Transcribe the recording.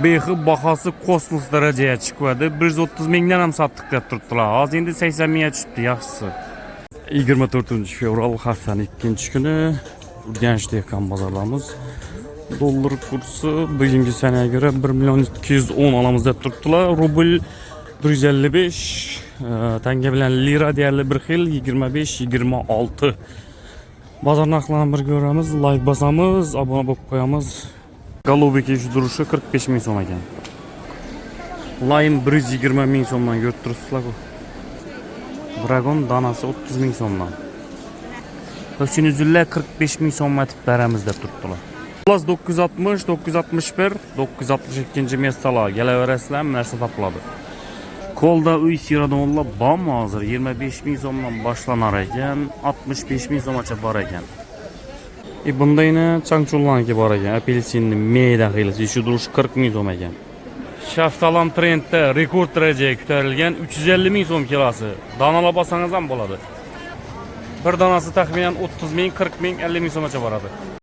Bexi bahası kosmos dereceye çıkmadı. 130 mingdan ham sattık deb turibdilar. Hozir endi 80 mingga tushibdi, yaxshisi. 24-fevral haftaning 2-kuni Urganch dehqon bozorlarimiz. Dollar kursi bugungi sanaga göre 1.210 alamiz deb turibdilar. Rubl 155, tanga bilan lira deyarli bir xil 25-26. Bozor narxlarini bir ko'ramiz, like bosamiz, obuna bo'lib qo'yamiz. Golubiki şu duruşu 45 ming so'm ekan. Lime 120 ming so'mdan ko'rib turibsizlar ku. Dragon danasi 30 ming so'mdan. Hüsnüzülle 45 ming so'm atib beramiz deb turibdilar. Plus 960, 961, 962 mesdalar kelaverasizlar, narsa topiladi. Kolda uy siradonlar bam hozir 25 ming so'mdan boshlanar ekan, 65 ming so'mgacha bor ekan. Bunda yine Changchullanki bor ekan, apelsinni meyda xilasi shu durush 40 ming so'm ekan. Shaftalam trendda rekord darajaga ko'tarilgan 350 ming so'm kilosi. Danalab olsangiz ham bo'ladi. Bir danasi taxminan 30 ming, 40 ming, 50 ming so'mgacha boradi.